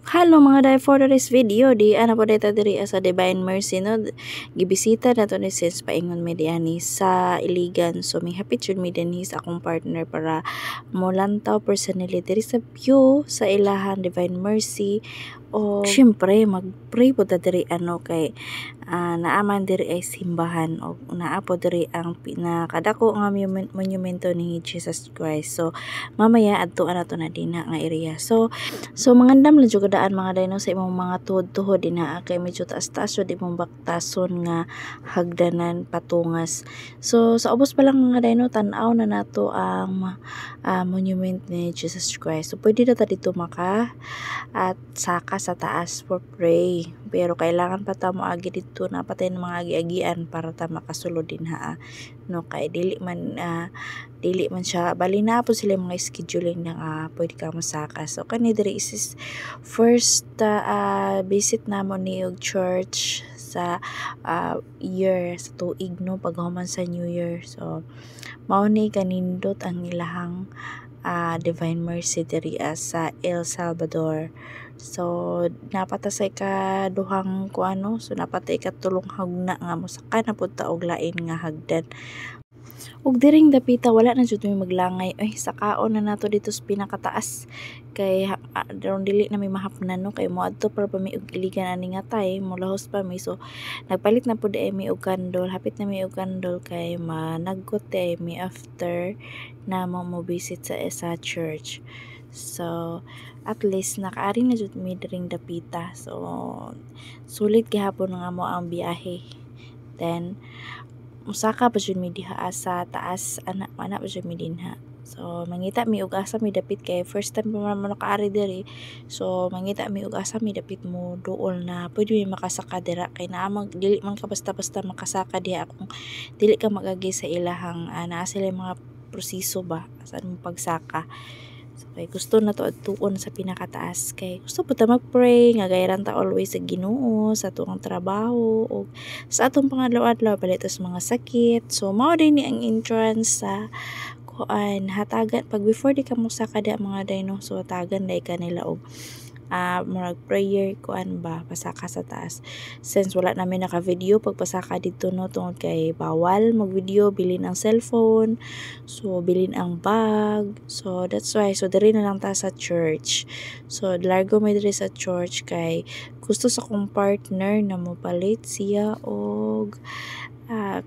Hello mga day, for this video di ana po data diri sa Divine Mercy no, gibisita na to ni sis paingon mi diani sa Iligan. So may hapit jud mi dinhi sa akong partner para molantaw personally diri sa view sa ilahan Divine Mercy. O syempre mag-pray po ta diri kay naaman diri ay simbahan o naa po diri ang pinakadako nga monumento ni Jesus Christ. So mamaya adto na to na dinha nga area. So mangandam lang jud daan mga dayno sa imong mga tuhod-tuhod dinha kay medyo taas-taas jud imong baktason nga hagdanan patungas. So sa ubos pa lang mga dayno tan-aw na nato ang monument ni Jesus Christ. So pwede na ta dito at saka sa taas for pray. Pero kailangan pa ta moagi dito na patay ng mga agi-agian para ta makasulod dinha. No kay dili man siya bali na po sila mga scheduling na pwede ka masaka. So kani diri is first visit namon ni og church sa year sa tuig no paghuman sa New Year. So mao ni kanindot ang ilahang Divine Mercy diri sa El Salvador. So napatasay ka duhang kuano, so napatay ka tulong hagna nga mosaka na pud ta og lain nga hagdan. Ug diring dapita wala na jud mi maglangay ay sakaon na nato dito sa pinakataas kay daron dili na mi mahapnan no kay moadto para pa mi og Iligan ani nga tay molahos pa mi. So nagpalit na pud mi og kandol, hapit na mi og kandol kay managkot mi after na mo visit sa church. So at least nakaari na jud mi diring dapita. So sulit gihapon nga mo ang biyahe. Then musaka pa jud mi diha sa taas ana pa jud mi dinha. So mangita mi og asa mi dapit kay first time pa man nakaari diri. So mangita mi og asa mi dapit mo duol na pwede mi makasaka dira kay naamang dili man ka basta-basta makasaka diha kung dili ka magagi sa ilahang naa sila mga proseso ba sa mong pagsaka. So, kay gusto na to adtuon sa pinakataas kay gusto po ta mag-pray nga gayran ta always sa Ginoo sa atong trabaho o sa atong pangadlaw-adlaw palitos mga sakit. So mao din ni ang entrance sa kuan hatagan pag before di ka mosaka da mga dayno. So hatagan dai kanila og mag prayer kuan ba pasaka sa taas. Since wala namin naka-video pagpasaka dito no tungod kay bawal mag-video, bilin ang cellphone, so bilin ang bag. So that's why so diri na lang ta sa church. So largo may diri sa church kay gusto sa kong partner na mopalit siya og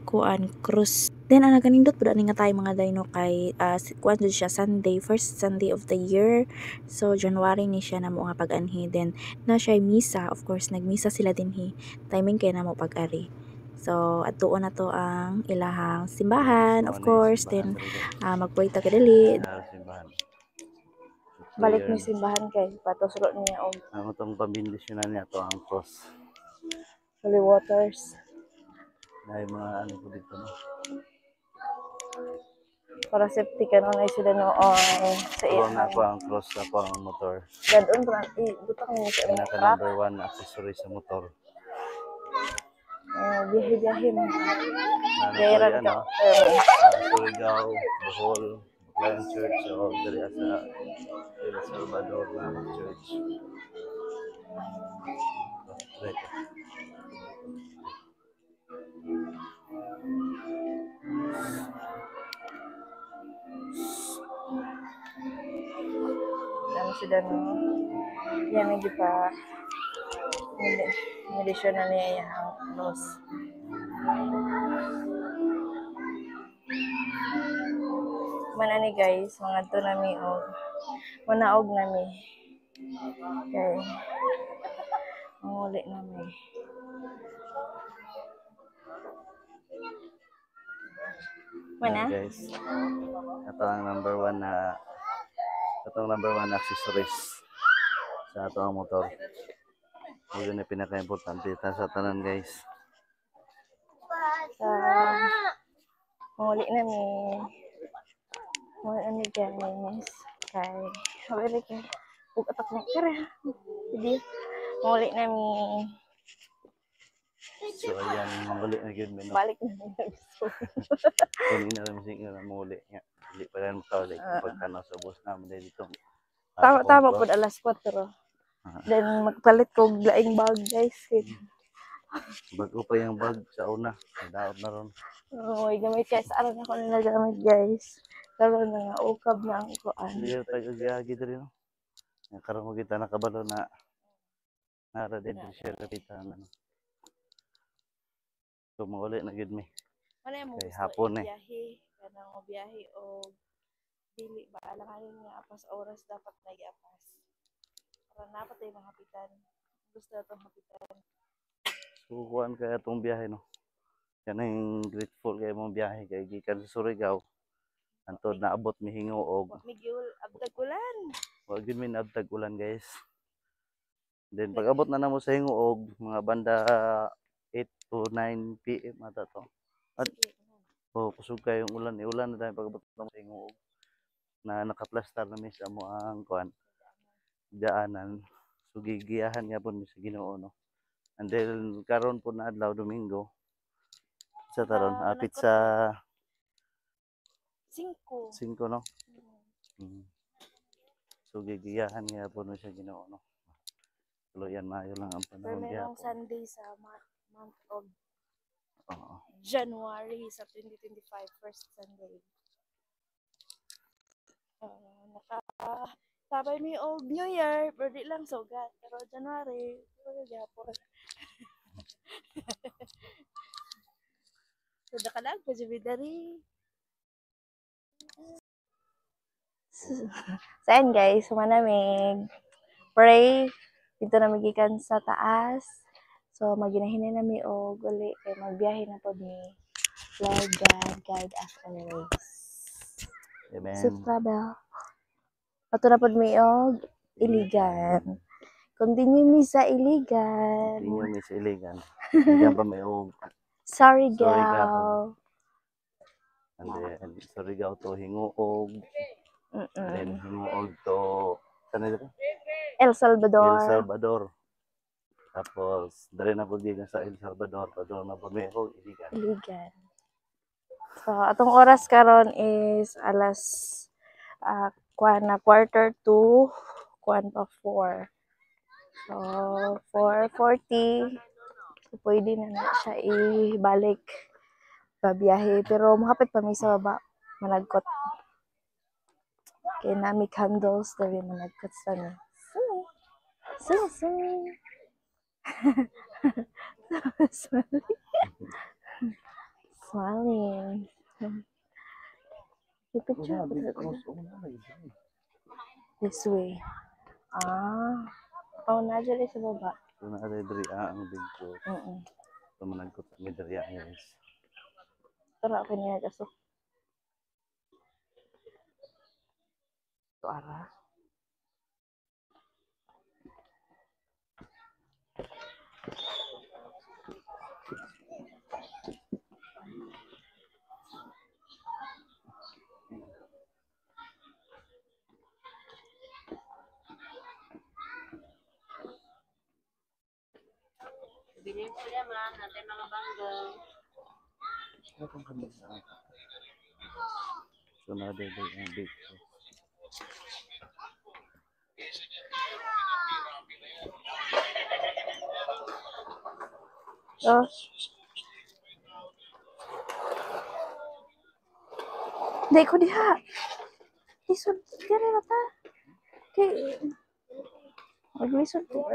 kuan cross. Then ang naganindot pud ani nga tayo mga dayno kay kuan jud siya Sunday, first Sunday of the year. So January ni siya namo nga pag-anhi. Then na siya misa, of course nagmisa sila dinhi. Timing kay namo pag-ari. So adtuon na to ang ilahang simbahan, of course. Then magpray ta kadali. Balik ni simbahan kay patusulod niya og ang itong pambindisyonan niya to ang cross. holy waters. Dahil mga ano po dito no. Para safety ka nun ay sila no sa Pero na po ang cross na po ang motor. Dadon pa butang mo sa Pinaka number 1 na accessory sa motor. biyahe mo. Gayran ka. Surigao, Bohol, Baklayan Church, o dari sa El Salvador na church. Right. Ano sila no? Yan medyo pa medisyon na niya yung cross. Manani guys, mga to nami og manaog nami. Okay. Manguli nami. Mana? Guys, ito ang number 1 na accessories sa ato ang motor. Ito na pinaka-importante sa tanan guys. Manguli nami. Manguli guys. Kay, habari kay ug atak na kare. Jadi, manguli nami. So ayan, manguli na gyud mi no. Balik na gusto. Kung ina lang sing nga manguli nga. Dili pa rin makaulit pagkano sa bus na mo dito. Tama pud alas 4. Then magpalit ko og laing bag guys. Bago pa yung bag sa una. Daot na ron. Oh, gamit guys. Aron ako na nagamit guys. Karon na nga ukab na ang kuan. Hindi tayo gagi diri no. Karon mo kita nakabalo na nara din siya kapitan. So mauli na gid mi. Ano yung Kay gusto hapon eh. ibiyahe? Kanang mo biyahe o dili ba alanganin nga apas oras dapat nag-apas. Para dapat ay mga hapitan. Gusto na itong hapitan. So kuan kaya itong biyahe no. Kanang grateful kay mong biyahe kay gikan sa Surigao. Antod naabot mi hinguog. Migul abtag ulan. Wa gyud mi naabtag ulan guys. Then pag abot na namo sa hinguog mga banda 8 to 9 PM ata to. At kusog kay yung ulan, ulan na dahil pag abot na mo sa hinguog. Na nakaplastar na mi sa mo ang kuan daanan. So gigiyahan nga pud mi sa Ginoo no. And then karon po na adlaw Domingo. Sa taron apit sa 5. 5 no. So gigiyahan nga po no sa Ginoo no. Tuloyan maayo lang ang Pero panahon merong Sunday sa month of Oo. January sa 2025, first Sunday. Sabay mi og New Year, pero di lang sugat. Pero January, pero gyapon. So nakalag pa jud dari. So ayan guys, sumanamig. Pray dito na magikan sa taas. So maginahinay na mi og uli kay magbiyahe na pod mi. Lord God, guide us always. Amen. Safe travel. Ato na pod mi og Iligan. Continue mi sa Iligan. Continue mi sa Iligan. Iligan pa may og Surigao. And then Surigao to hinguog. Then hinguog to saan dito? El Salvador. El Salvador. Tapos dali na pud gikan sa El Salvador, padung na pud mi og Iligan. Iligan. So atong oras karon is alas quarter to 4. So 4:40. So pwede na siya ibalik pabiyahe. Pero mahapit pa mi sa baba. Managkot. Kaya nami candles dali managkot sa ni. Smiling. This way. Na dyan sa baba. So na diri ang bigko. So managkot mi diri guys. Tara ako niya kaso. So ara. Bilhin po naman natin mga banggang. So na diri ang bigko. Oh. Dai ko diha. Isod diri na ta. Okay. Maglisod ko.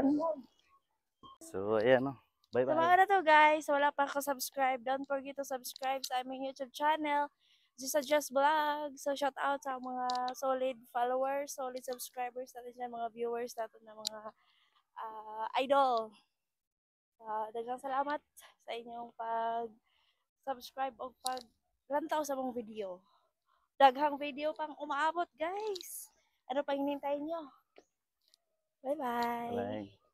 So ayan no. Bye-bye. So mga na to guys, wala pa ako subscribe. Don't forget to subscribe sa aming YouTube channel. Just Vlog. So shout out sa mga solid followers, solid subscribers natin dyan, mga viewers natin na mga idol. Daghang salamat sa inyong pag-subscribe o pag-lantaw sa mong video. Daghang video pang umaabot guys. Ano pang hinintay nyo? Bye-bye. Bye.